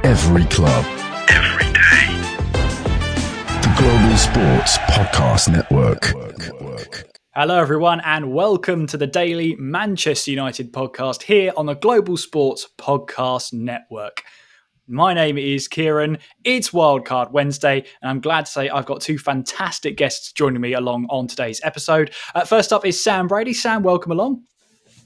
Every club. Every day. The Global Sports Podcast Network. Hello everyone and welcome to the daily Manchester United podcast here on the Global Sports Podcast Network. My name is Kieran, it's Wildcard Wednesday, and I'm glad to say I've got two fantastic guests joining me along on today's episode. First up is Sam Brady. Sam, welcome along.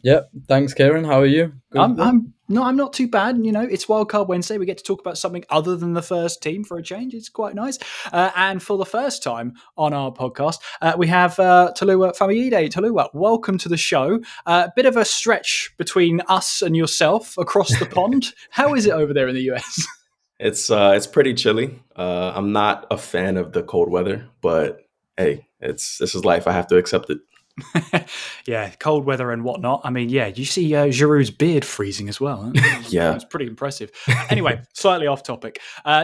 Yep, thanks Kieran, how are you? I'm not too bad. You know, it's Wildcard Wednesday. We get to talk about something other than the first team for a change. It's quite nice. And for the first time on our podcast, we have Toluwa Famiyide. Toluwa, welcome to the show. Bit of a stretch between us and yourself across the pond. How is it over there in the US? It's pretty chilly. I'm not a fan of the cold weather, but hey, this is life. I have to accept it. Yeah, cold weather and whatnot. I mean, yeah, you see Giroud's beard freezing as well. Huh? Yeah. It's pretty impressive. Anyway, slightly off topic.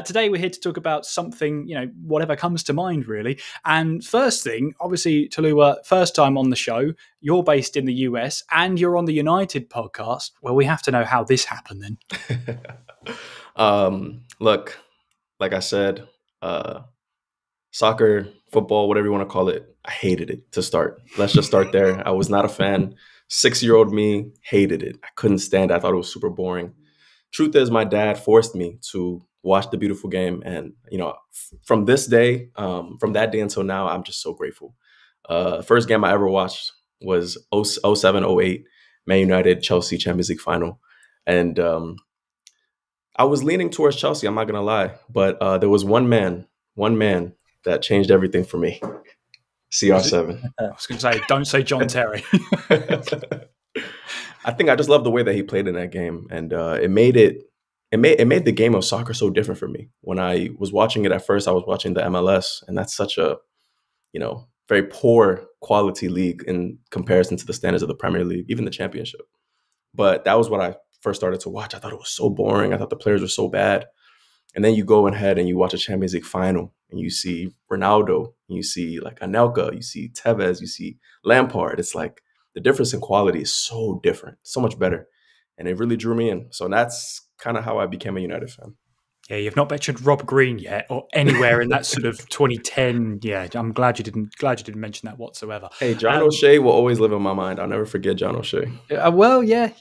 Today we're here to talk about something, whatever comes to mind, really. And first thing, obviously, Toluwa, first time on the show, you're based in the US and you're on the United podcast. Well, we have to know how this happened then. Look, like I said, soccer, football, whatever you want to call it, I hated it to start. Let's just start there. I was not a fan. 6-year-old me hated it. I couldn't stand it. I thought it was super boring. Truth is, my dad forced me to watch the beautiful game. And, from this day, from that day until now, I'm just so grateful. First game I ever watched was 07-08, Man United, Chelsea Champions League final. And I was leaning towards Chelsea, I'm not going to lie. But there was one man that changed everything for me. CR7. I was going to say, don't say John Terry. I think I just love the way that he played in that game, and it made the game of soccer so different for me. When I was watching it at first, I was watching the MLS, and that's such a very poor quality league in comparison to the standards of the Premier League, even the Championship. But that was what I first started to watch. I thought it was so boring. I thought the players were so bad. And then you go ahead and you watch a Champions League final and you see Ronaldo, you see like Anelka, you see Tevez, you see Lampard. It's like the difference in quality is so different, so much better. And it really drew me in. So that's kind of how I became a United fan. Yeah, you've not mentioned Rob Green yet, or anywhere in that sort of 2010. Yeah, I'm glad you didn't mention that whatsoever. Hey, John O'Shea will always live in my mind. I'll never forget John O'Shea. Well, yeah.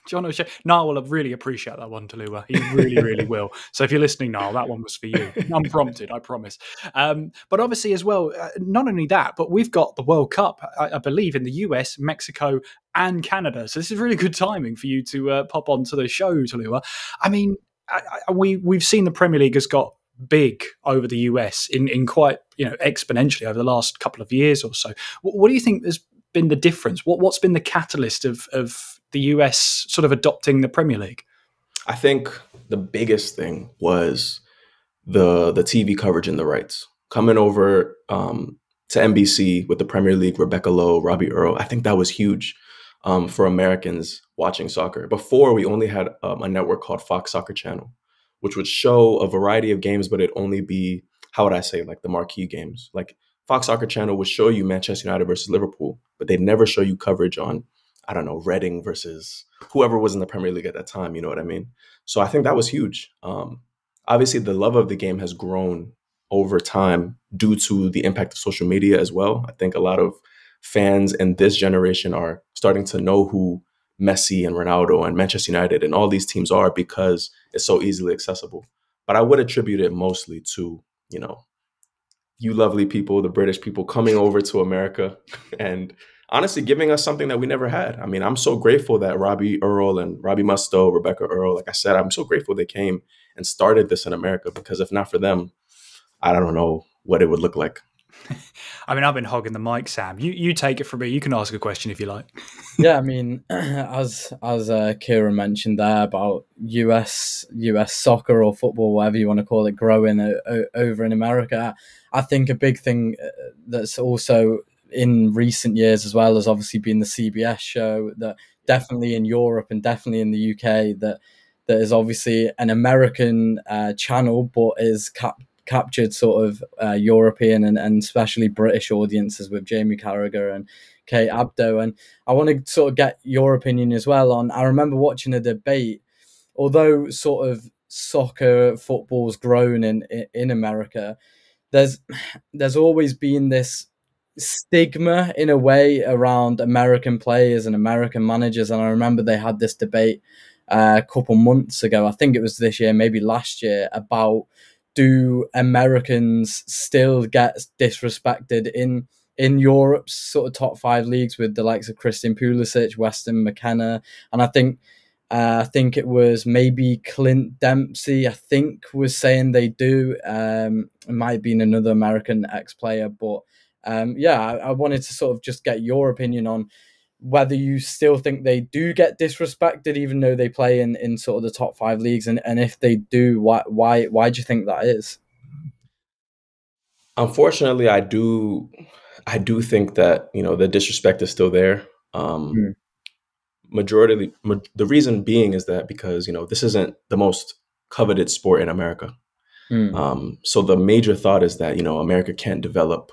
John O'Shea. Niall will really appreciate that one, Toluwa. He really, really will. So if you're listening, Niall, that one was for you. Unprompted, I promise. But obviously as well, not only that, but we've got the World Cup, I believe, in the US, Mexico and Canada. So this is really good timing for you to pop onto the show, Toluwa. I mean, we've seen the Premier League has got big over the US in quite, exponentially over the last couple of years or so. What do you think has been the difference? What's been the catalyst of the US sort of adopting the Premier League? I think the biggest thing was the TV coverage and the rights. Coming over to NBC with the Premier League, Rebecca Lowe, Robbie Earle, I think that was huge for Americans watching soccer. Before, we only had a network called Fox Soccer Channel, which would show a variety of games, but it'd only be, how would I say, like the marquee games. Like Fox Soccer Channel would show you Manchester United versus Liverpool, but they'd never show you coverage on, I don't know, Reading versus whoever was in the Premier League at that time. You know what I mean? So I think that was huge. Obviously, the love of the game has grown over time due to the impact of social media as well. I think a lot of fans in this generation are starting to know who Messi and Ronaldo and Manchester United and all these teams are because it's so easily accessible. But I would attribute it mostly to, you lovely people, the British people coming over to America and honestly giving us something that we never had. I mean, I'm so grateful that Robbie Earle and Robbie Mustoe, Rebecca Earle, like I said, I'm so grateful they came and started this in America, because if not for them, I don't know what it would look like. I mean, I've been hogging the mic, Sam. You take it from me. You can ask a question if you like. Yeah, I mean, as Kieran mentioned there about US soccer or football, whatever you want to call it, growing over in America, I think a big thing that's also in recent years as well has obviously been the CBS show, that definitely in Europe and definitely in the UK, that is obviously an American channel, but is captured sort of European and especially British audiences with Jamie Carragher and Kate Abdo. And I want to sort of get your opinion as well on, I remember watching a debate, although sort of football's grown in America, there's always been this stigma in a way around American players and American managers. And I remember they had this debate a couple months ago, I think it was this year, maybe last year, about do Americans still get disrespected in Europe's sort of top 5 leagues with the likes of Christian Pulisic, Weston McKenna, and I think it was maybe Clint Dempsey, I think, was saying they do. It might have been another American ex-player, but I wanted to sort of just get your opinion on whether you still think they do get disrespected even though they play in sort of the top 5 leagues, and if they do, why do you think that is? Unfortunately, I do think that, the disrespect is still there. The reason being is that because, this isn't the most coveted sport in America. So the major thought is that, America can't develop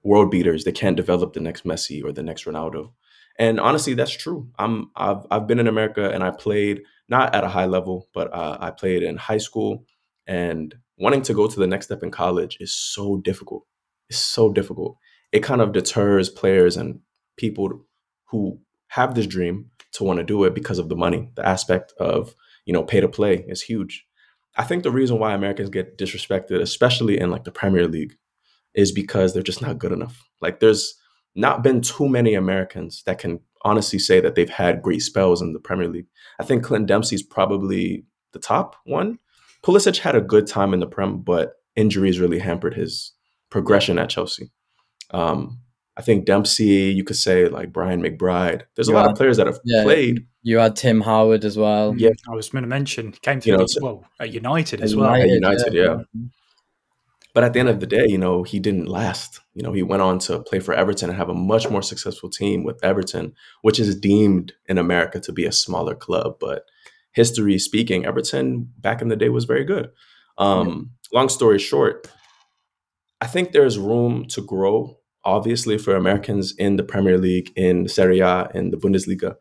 world beaters. They can't develop the next Messi or the next Ronaldo. And honestly, that's true. I've been in America and I played not at a high level, but I played in high school, and wanting to go to the next step in college is so difficult. It's so difficult. It kind of deters players and people who have this dream to want to do it because of the money. The aspect of, pay to play is huge. I think the reason why Americans get disrespected, especially in like the Premier League, is because they're just not good enough. Like, there's not been too many Americans that can honestly say that they've had great spells in the Premier League. I think Clint Dempsey's probably the top one. Pulisic had a good time in the Prem, but injuries really hampered his progression at Chelsea. I think Dempsey, you could say like Brian McBride. There's a lot of players that have played. You had Tim Howard as well. Yeah, I was going to mention, came through at United as well. At United, yeah. But at the end of the day, he didn't last. He went on to play for Everton and have a much more successful team with Everton, which is deemed in America to be a smaller club. But history speaking, Everton back in the day was very good. Long story short, I think there's room to grow, obviously, for Americans in the Premier League, in Serie A, in the Bundesliga.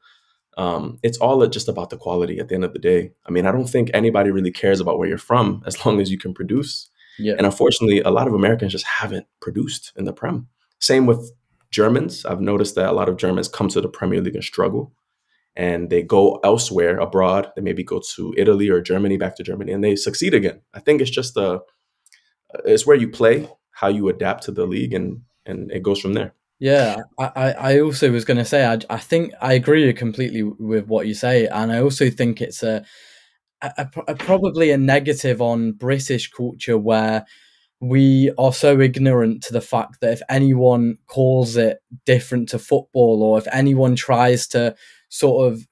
It's all just about the quality at the end of the day. I mean, I don't think anybody really cares about where you're from as long as you can produce. Yeah. And unfortunately, a lot of Americans just haven't produced in the Prem. Same with Germans. I've noticed that a lot of Germans come to the Premier League and struggle, and they go elsewhere abroad. They maybe go to Italy or Germany, back to Germany, and they succeed again. I think it's just it's where you play, how you adapt to the league, and it goes from there. Yeah, I also was going to say, I think I agree completely with what you say. And I also think it's probably a negative on British culture, where we are so ignorant to the fact that if anyone calls it different to football, or if anyone tries to sort of,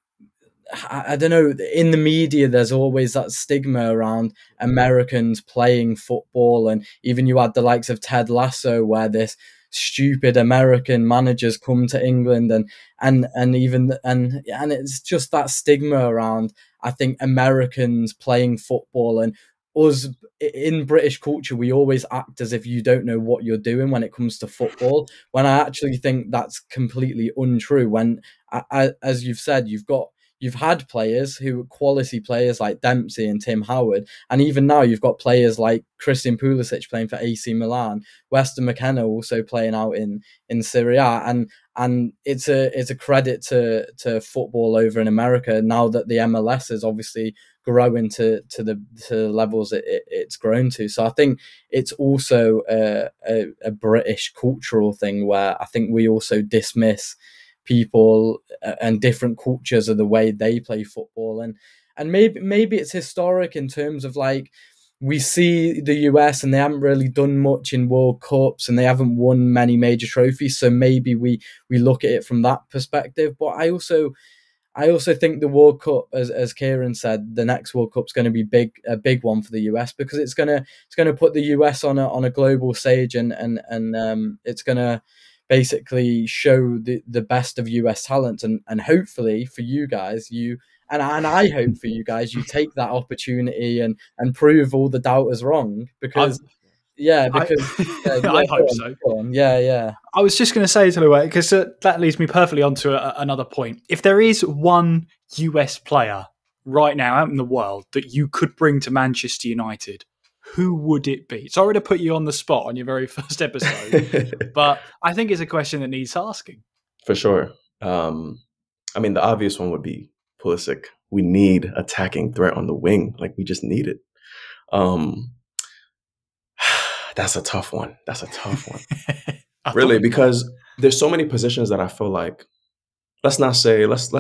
I don't know, in the media, there's always that stigma around Americans playing football. And even you had the likes of Ted Lasso, where this stupid American managers come to England, and it's just that stigma around, I think, Americans playing football. And us in British culture, we always act as if you don't know what you're doing when it comes to football, when I actually think that's completely untrue. When, as you've said, you've had players who are quality players like Dempsey and Tim Howard, and even now you've got players like Christian Pulisic playing for AC Milan, Weston McKenna also playing out in Serie A, and it's a credit to football over in America now that the MLS is obviously growing to the levels it's grown to. So I think it's also a British cultural thing, where I think we also dismiss people and different cultures of the way they play football, and maybe it's historic in terms of, like, we see the US and they haven't really done much in World Cups and they haven't won many major trophies, so maybe we look at it from that perspective. But I also think the World Cup, as Kieran said, the next World Cup's going to be a big one for the US, because it's going to put the US on a global stage, and it's going to basically show the best of US talent, and hopefully for you guys, and I hope for you guys, you take that opportunity and prove all the doubters wrong, because I hope so. Yeah. I was just going to say, Tolua, because that leads me perfectly onto another point. If there is one US player right now out in the world that you could bring to Manchester United, who would it be? Sorry to put you on the spot on your very first episode, but I think it's a question that needs asking. For sure. I mean, the obvious one would be Pulisic. We need attacking threat on the wing. Like, we just need it. That's a tough one. Really, because there's so many positions that I feel like, let's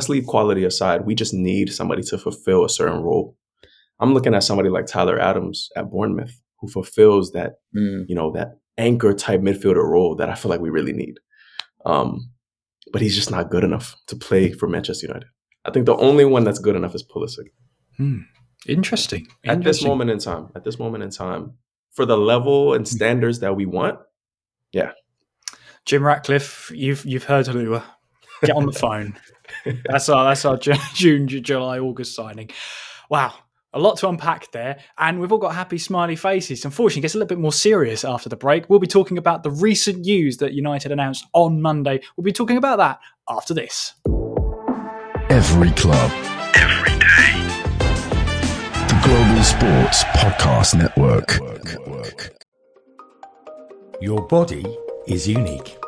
leave quality aside. We just need somebody to fulfill a certain role. I'm looking at somebody like Tyler Adams at Bournemouth, who fulfills that, that anchor type midfielder role that I feel like we really need. But he's just not good enough to play for Manchester United. I think the only one that's good enough is Pulisic. Interesting. At this moment in time, for the level and standards that we want, yeah. Jim Ratcliffe, you've heard Tolua. Get on the phone. That's our June, July, August signing. Wow. A lot to unpack there, and we've all got happy, smiley faces. Unfortunately, it gets a little bit more serious after the break. We'll be talking about the recent news that United announced on Monday. We'll be talking about that after this. Every club, every day. The Global Sports Podcast Network. Your body is unique.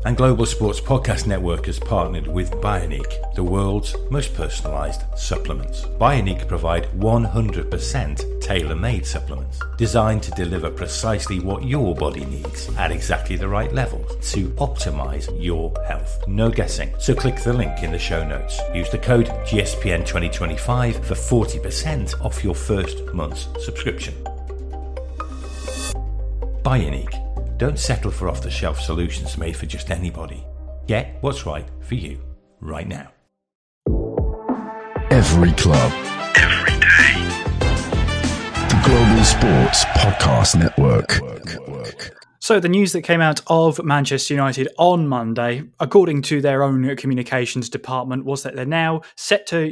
And Global Sports Podcast Network has partnered with Bioniq, the world's most personalised supplements. Bioniq provide 100% tailor-made supplements designed to deliver precisely what your body needs at exactly the right levels to optimise your health. No guessing. So click the link in the show notes. Use the code GSPN2025 for 40% off your first month's subscription. Bioniq. Don't settle for off-the-shelf solutions made for just anybody. Get what's right for you right now. Every club, every day. The Global Sports Podcast Network. So the news that came out of Manchester United on Monday, according to their own communications department, was that they're now set to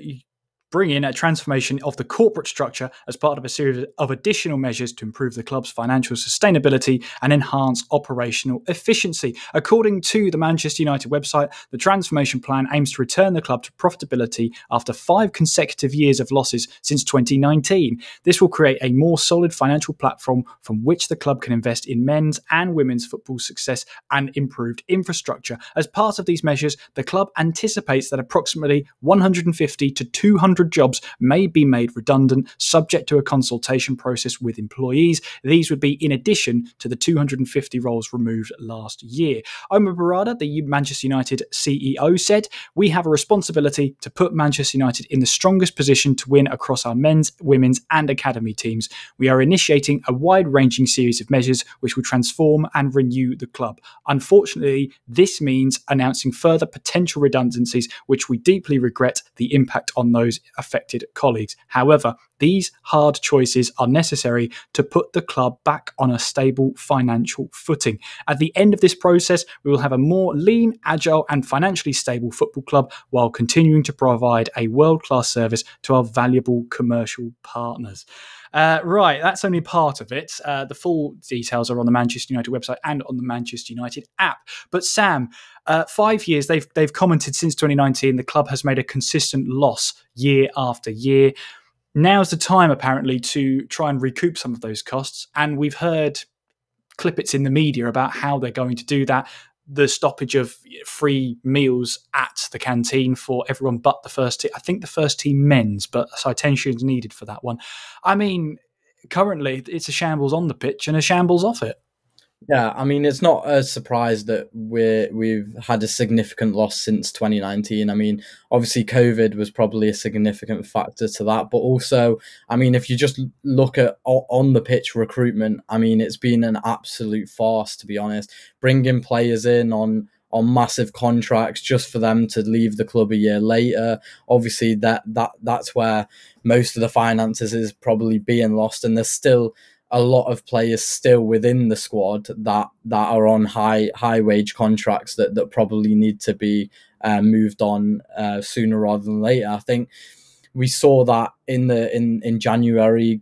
bring in a transformation of the corporate structure as part of a series of additional measures to improve the club's financial sustainability and enhance operational efficiency. According to the Manchester United website, the transformation plan aims to return the club to profitability after 5 consecutive years of losses since 2019. This will create a more solid financial platform from which the club can invest in men's and women's football success and improved infrastructure. As part of these measures, the club anticipates that approximately 150 to 200 jobs may be made redundant, subject to a consultation process with employees. These would be in addition to the 250 roles removed last year. Omar Barada, the Manchester United CEO, said, "We have a responsibility to put Manchester United in the strongest position to win across our men's, women's and academy teams. We are initiating a wide-ranging series of measures which will transform and renew the club. Unfortunately, this means announcing further potential redundancies, which we deeply regret the impact on those affected colleagues. However, these hard choices are necessary to put the club back on a stable financial footing. At the end of this process, we will have a more lean, agile and financially stable football club while continuing to provide a world-class service to our valuable commercial partners." Right, that's only part of it. The full details are on the Manchester United website and on the Manchester United app. But Sam, 5 years, they've commented since 2019, the club has made a consistent loss year after year. Now's the time, apparently, to try and recoup some of those costs. And we've heard clippets in the media about how they're going to do that. The stoppage of free meals at the canteen for everyone but the first team. I think the first team men's, but citations needed for that one. I mean, currently it's a shambles on the pitch and a shambles off it. Yeah, I mean, it's not a surprise that we've had a significant loss since 2019. I mean, obviously COVID was probably a significant factor to that, but also, I mean, if you just look at on the pitch recruitment, I mean, it's been an absolute farce, to be honest. Bringing players in on massive contracts just for them to leave the club a year later. Obviously, that's where most of the finances is probably being lost, and there's still a lot of players still within the squad that are on high wage contracts that probably need to be moved on sooner rather than later. I think we saw that in January,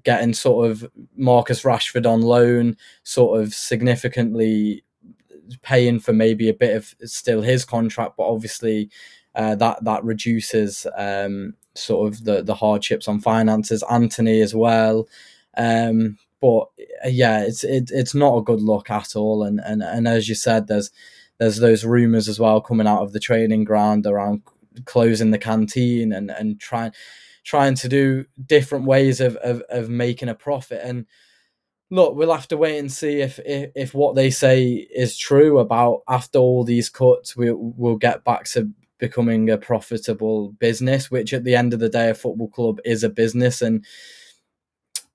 getting sort of Marcus Rashford on loan, sort of significantly paying for maybe a bit of still his contract, but obviously that reduces sort of the hardships on finances. Anthony as well. But yeah, it's not a good look at all. And as you said, there's those rumours as well coming out of the training ground around closing the canteen and trying to do different ways of making a profit. And look, we'll have to wait and see if what they say is true about after all these cuts, we'll get back to becoming a profitable business, which at the end of the day, a football club is a business. And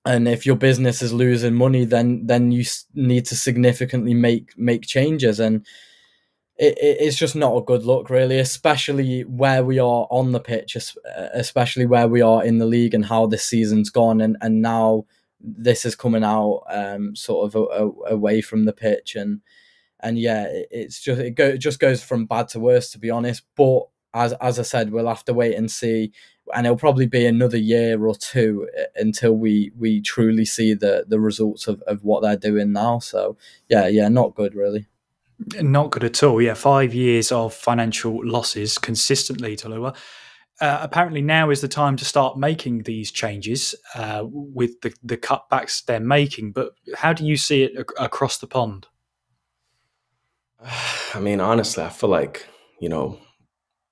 if your business is losing money, then you need to significantly make changes. And it's just not a good look, really, especially where we are on the pitch, especially where we are in the league and how this season's gone. And now this is coming out sort of away from the pitch. And yeah, it just goes from bad to worse, to be honest. But as I said, we'll have to wait and see. And it'll probably be another year or two until we truly see the results of what they're doing now. So yeah, not good, really. Not good at all. Yeah, 5 years of financial losses consistently, Tolua. Apparently now is the time to start making these changes with the cutbacks they're making. But how do you see it across the pond? I mean, honestly, I feel like,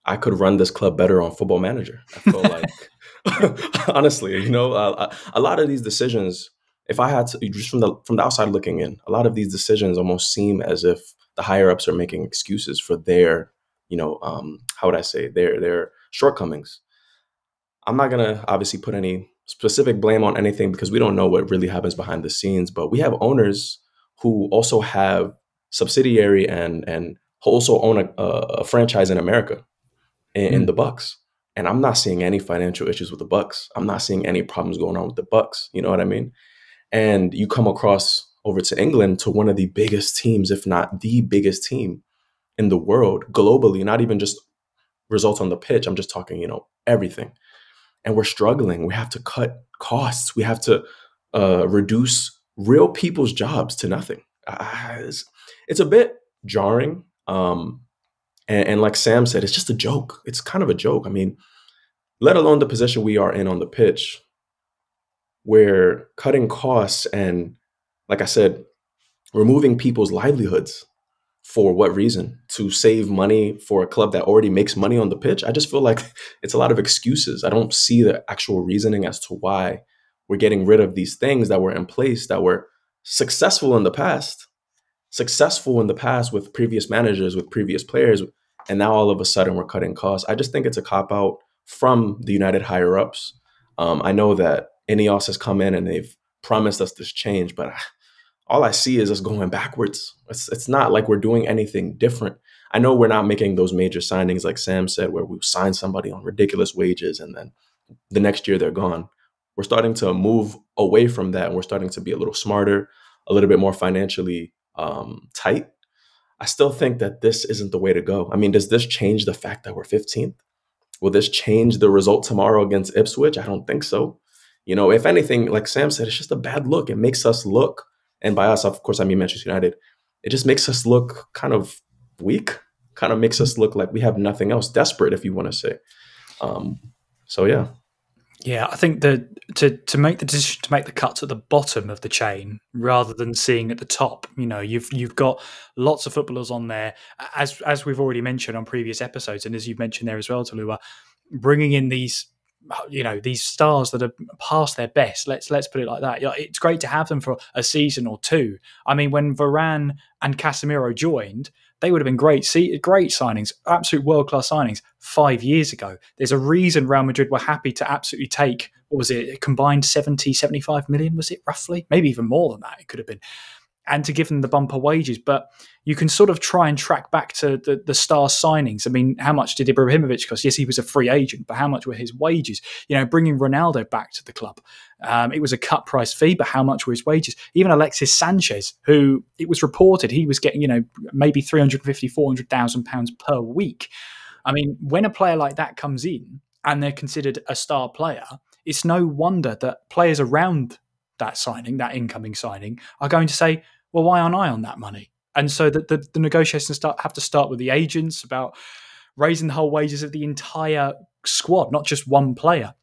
I could run this club better on Football Manager. I feel like, honestly, a lot of these decisions, if I had to, just from the outside looking in, a lot of these decisions almost seem as if the higher ups are making excuses for their, how would I say, their shortcomings. I'm not going to obviously put any specific blame on anything because we don't know what really happens behind the scenes, but we have owners who also have subsidiary and also own a franchise in America in the Bucks. And I'm not seeing any financial issues with the Bucks. I'm not seeing any problems going on with the Bucks. You know what I mean? And you come across over to England to one of the biggest teams, if not the biggest team in the world globally, not even just results on the pitch. I'm just talking, everything. And we're struggling. We have to cut costs. We have to reduce real people's jobs to nothing. It's a bit jarring. And like Sam said, it's just a joke. It's kind of a joke. I mean, let alone the position we are in on the pitch. We're cutting costs and, like I said, removing people's livelihoods. For what reason? To save money for a club that already makes money on the pitch? I just feel like it's a lot of excuses. I don't see the actual reasoning as to why we're getting rid of these things that were in place, that were successful in the past with previous managers, with previous players. And now all of a sudden we're cutting costs. I just think it's a cop-out from the United higher-ups. I know that Ineos has come in and they've promised us this change, but all I see is us going backwards. It's not like we're doing anything different. I know we're not making those major signings like Sam said, where we sign somebody on ridiculous wages and then the next year they're gone. We're starting to move away from that, and we're starting to be a little smarter, a little bit more financially tight. I still think that this isn't the way to go. I mean, does this change the fact that we're 15th? Will this change the result tomorrow against Ipswich? I don't think so. If anything, like Sam said, it's just a bad look. It makes us look, and by us, of course, I mean Manchester United, it just makes us look kind of weak, kind of makes us look like we have nothing else, desperate, if you want to say. So, yeah. Yeah, I think that to make the decision to make the cuts at the bottom of the chain rather than seeing at the top, you've got lots of footballers on there, as we've already mentioned on previous episodes, and as you've mentioned there as well, Tolua, bringing in these stars that are past their best. Let's put it like that. It's great to have them for a season or two. I mean, when Varane and Casemiro joined, they would have been great signings, absolute world-class signings 5 years ago. There's a reason Real Madrid were happy to absolutely take, what was it, a combined 70, 75 million, was it roughly? Maybe even more than that, it could have been. And to give them the bumper wages. But you can sort of try and track back to the star signings. I mean, how much did Ibrahimovic cost? Yes, he was a free agent, but how much were his wages? Bringing Ronaldo back to the club. It was a cut price fee, but how much were his wages? Even Alexis Sanchez, who it was reported he was getting, maybe 350,000, 400,000 pounds per week. I mean, when a player like that comes in and they're considered a star player, it's no wonder that players around that signing, that incoming signing, are going to say, well, why aren't I on that money? And so the negotiations have to start with the agents about raising the whole wages of the entire squad, not just one player.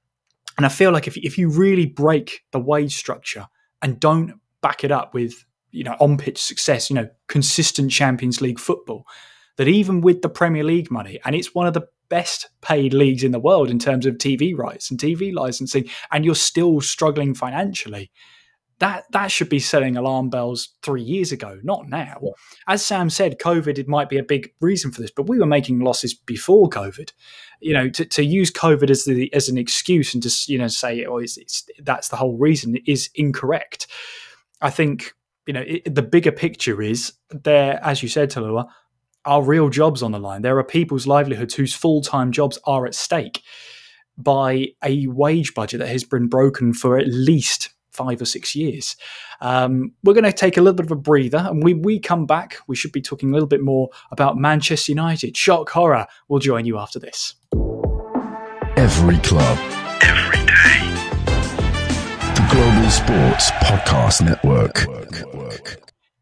And I feel like if you really break the wage structure and don't back it up with, on-pitch success, consistent Champions League football, that even with the Premier League money, and it's one of the best paid leagues in the world in terms of TV rights and TV licensing, and you're still struggling financially, that should be setting alarm bells 3 years ago, not now. Yeah. As Sam said, COVID, it might be a big reason for this, but we were making losses before COVID. To use COVID as an excuse and just say that's the whole reason is incorrect. I think the bigger picture is there, as you said, Tolua, are real jobs on the line. There are people's livelihoods whose full-time jobs are at stake by a wage budget that has been broken for at least 5 or 6 years. We're going to take a little bit of a breather, and we come back. We should be talking a little bit more about Manchester United. Shock, horror. We'll join you after this. Every club, every day. The Global Sports Podcast Network.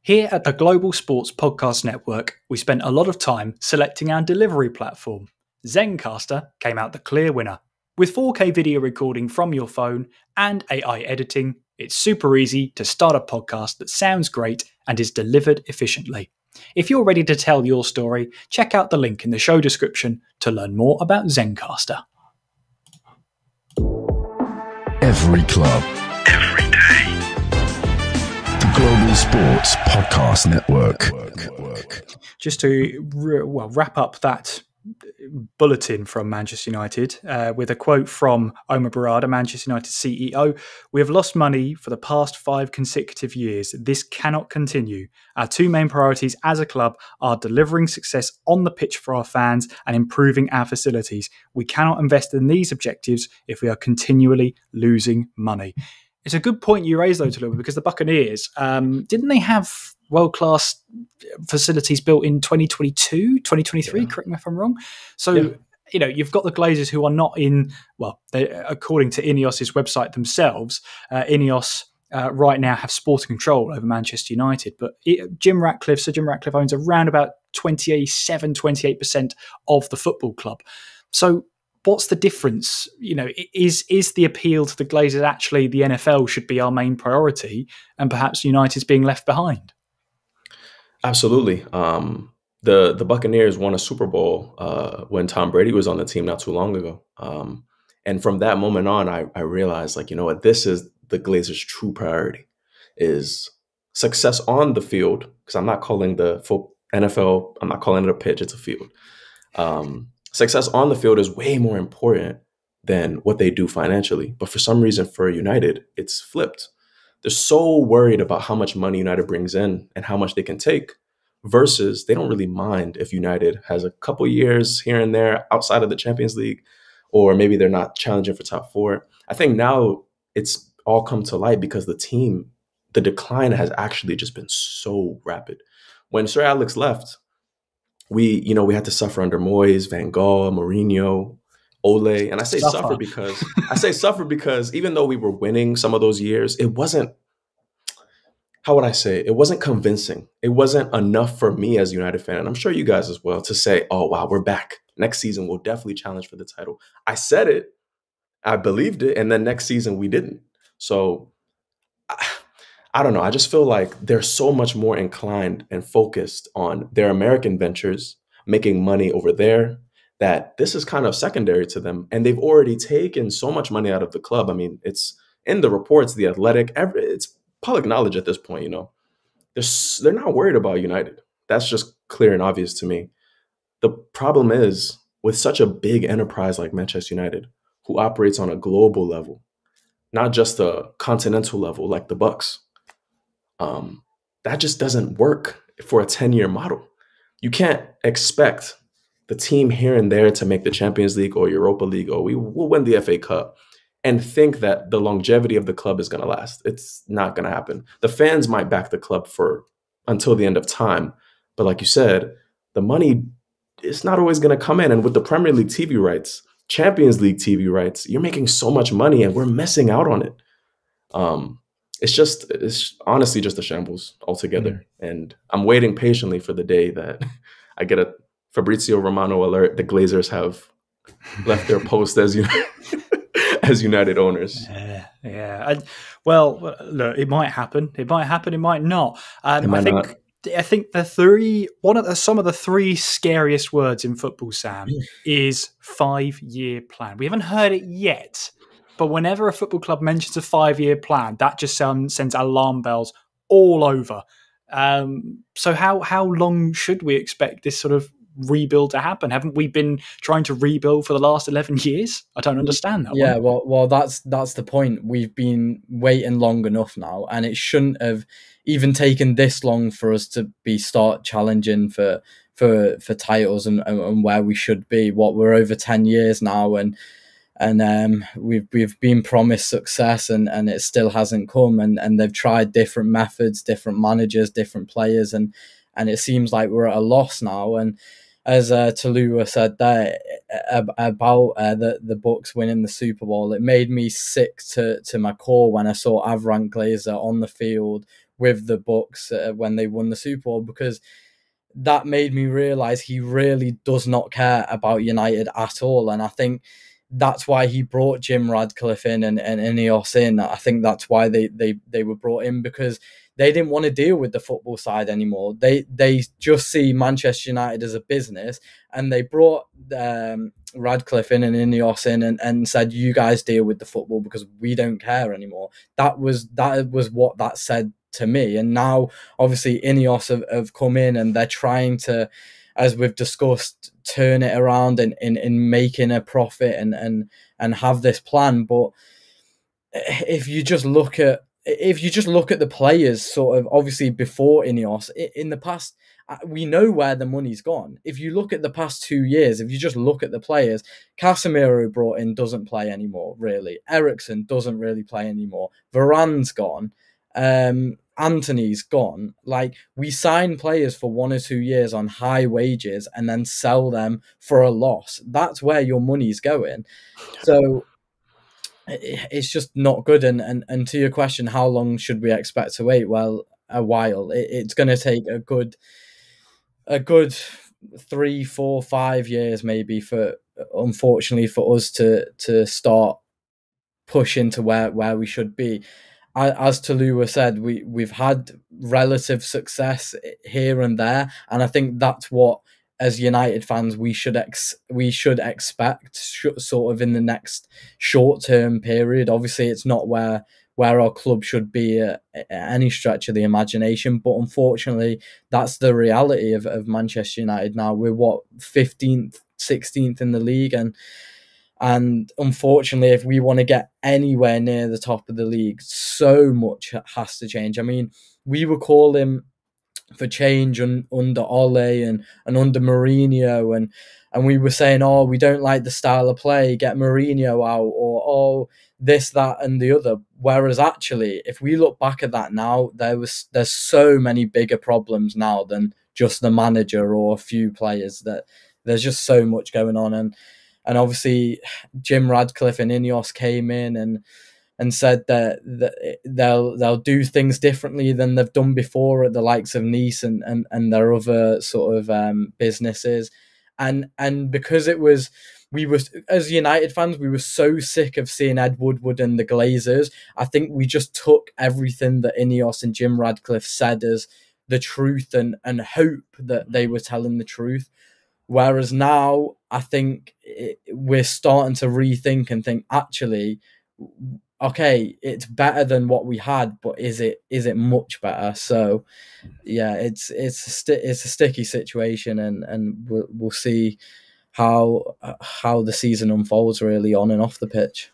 Here at the Global Sports Podcast Network, we spent a lot of time selecting our delivery platform. Zencastr came out the clear winner. With 4K video recording from your phone and AI editing, it's super easy to start a podcast that sounds great and is delivered efficiently. If you're ready to tell your story, check out the link in the show description to learn more about Zencastr. Every club, every day. The Global Sports Podcast Network. Just to wrap up that bulletin from Manchester United with a quote from Omar Barada, Manchester United CEO. "We have lost money for the past 5 consecutive years. This cannot continue. Our 2 main priorities as a club are delivering success on the pitch for our fans and improving our facilities. We cannot invest in these objectives if we are continually losing money." It's a good point you raised, though, Tolua, because the Buccaneers, didn't they have world-class facilities built in 2022, 2023, correct me if I'm wrong. So, you've got the Glazers who are not in, according to Ineos's website themselves, Ineos right now have sporting control over Manchester United. But Sir Jim Ratcliffe owns around about 28% of the football club. So what's the difference? Is the appeal to the Glazers actually the NFL should be our main priority and perhaps United's being left behind? Absolutely. The Buccaneers won a Super Bowl when Tom Brady was on the team not too long ago. And from that moment on, I realized, this is the Glazers' true priority, is success on the field, because I'm not calling the NFL, I'm not calling it a pitch, it's a field. Success on the field is way more important than what they do financially. But for some reason, for United, it's flipped. They're so worried about how much money United brings in and how much they can take, versus they don't really mind if United has a couple years here and there outside of the Champions League, or maybe they're not challenging for top 4. I think now it's all come to light because the decline has actually just been so rapid. When Sir Alex left, we had to suffer under Moyes, Van Gaal, Mourinho, Ole. And I say suffer because even though we were winning some of those years, it wasn't, how would I say, it wasn't convincing. It wasn't enough for me as a United fan, and I'm sure you guys as well, to say, oh, wow, we're back. Next season, we'll definitely challenge for the title. I said it, I believed it, and then next season we didn't. So I don't know. I just feel like they're so much more inclined and focused on their American ventures, making money over there, that this is kind of secondary to them. And they've already taken so much money out of the club. I mean, it's in the reports, The Athletic, it's public knowledge at this point, They're not worried about United. That's just clear and obvious to me. The problem is, with such a big enterprise like Manchester United, who operates on a global level, not just a continental level like the Bucks, that just doesn't work for a 10-year model. You can't expect the team here and there to make the Champions League or Europa League, or we'll win the FA Cup, and think that the longevity of the club is going to last. It's not going to happen. The fans might back the club until the end of time, but like you said, the money is not always going to come in. And with the Premier League TV rights, Champions League TV rights, you're making so much money and we're missing out on it. It's honestly just a shambles altogether. And I'm waiting patiently for the day that I get a Fabrizio Romano alert. The Glazers have left their post as as United owners. Yeah. Well, look, it might happen. It might happen. It might not. It might not. I think some of the three scariest words in football, Sam, is 5-year plan. We haven't heard it yet, but whenever a football club mentions a 5-year plan, that just sends alarm bells all over. So how long should we expect this sort of rebuild to happen? Haven't we been trying to rebuild for the last 11 years? I don't understand that. Yeah, well, that's the point. We've been waiting long enough now, and it shouldn't have even taken this long for us to start challenging for titles and where we should be. We're over 10 years now, and we've been promised success, and it still hasn't come. And they've tried different methods, different managers, different players, and it seems like we're at a loss now. And as Tolua said there about the Bucks winning the Super Bowl, it made me sick to my core when I saw Avram Glazer on the field with the Bucks when they won the Super Bowl, because that made me realise he really does not care about United at all. And I think that's why he brought Jim Radcliffe in and Ineos in. I think that's why they were brought in, because they didn't want to deal with the football side anymore. They just see Manchester United as a business, and they brought Radcliffe in and Ineos in and said, you guys deal with the football because we don't care anymore. That was what that said to me. And now obviously Ineos have come in, and they're trying to, as we've discussed, turn it around in making a profit and have this plan. But if you just look at the players, sort of obviously before Ineos, in the past, we know where the money's gone. If you look at the past 2 years, if you just look at the players, Casemiro brought in doesn't play anymore, really. Eriksen doesn't really play anymore. Varane's gone. Anthony's gone. Like, we sign players for 1 or 2 years on high wages and then sell them for a loss. That's where your money's going. So it's just not good. And to your question, how long should we expect to wait? Well, a while. It's going to take a good 3, 4, 5 years maybe unfortunately for us to start pushing to where we should be. As Tolua said, we've had relative success here and there, and I think that's what, as United fans, we should expect sort of in the next short-term period. Obviously, it's not where our club should be at any stretch of the imagination, but unfortunately, that's the reality of Manchester United now. We're 15th, 16th in the league, and unfortunately, if we want to get anywhere near the top of the league, so much has to change. I mean, we were calling for change under Ole and under Mourinho, and we were saying, oh, we don't like the style of play, get Mourinho out, or oh, this, that, and the other. Whereas actually, if we look back at that now, there's so many bigger problems now than just the manager or a few players. That there's just so much going on, and obviously Jim Radcliffe and Ineos came in and said that they'll do things differently than they've done before at the likes of Nice and their other sort of businesses. And because we were, as United fans, we were so sick of seeing Ed Woodward and the Glazers. I think we just took everything that Ineos and Jim Radcliffe said as the truth and hope that they were telling the truth. Whereas now, I think we're starting to rethink and think, actually, okay, it's better than what we had, but is it much better? So, yeah, it's a sticky situation, and we'll see how the season unfolds really on and off the pitch.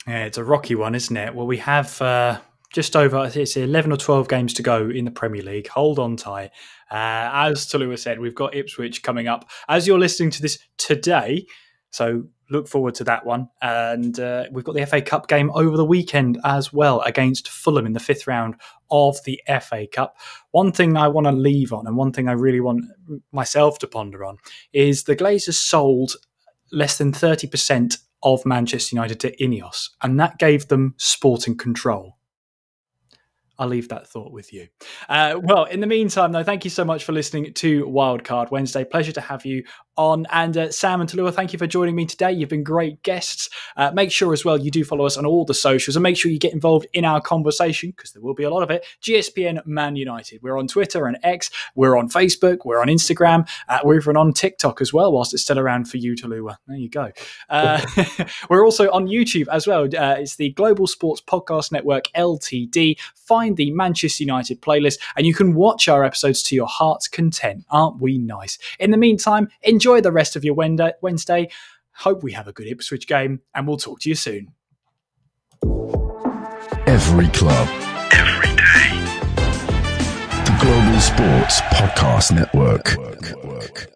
Yeah, it's a rocky one, isn't it? Well, we have just over, it's 11 or 12 games to go in the Premier League. Hold on tight. As Tolua said, we've got Ipswich coming up as you're listening to this today. So look forward to that one. And we've got the FA Cup game over the weekend as well against Fulham in the 5th round of the FA Cup. One thing I want to leave on, and one thing I really want myself to ponder on, is the Glazers sold less than 30% of Manchester United to Ineos, and that gave them sporting control. I'll leave that thought with you. Well, in the meantime, though, thank you so much for listening to Wildcard Wednesday. Pleasure to have you on. And Sam and Tolua, thank you for joining me today. You've been great guests. Make sure as well you do follow us on all the socials and make sure you get involved in our conversation because there will be a lot of it. GSPN Man United. We're on Twitter and X. We're on Facebook. We're on Instagram. We're even on TikTok as well, whilst it's still around for you, Tolua. There you go. We're also on YouTube as well. It's the Global Sports Podcast Network, LTD. Find the Manchester United playlist and you can watch our episodes to your heart's content. Aren't we nice? In the meantime, enjoy the rest of your Wednesday. Hope we have a good Ipswich game and we'll talk to you soon. Every club, every day. The Global Sports Podcast Network.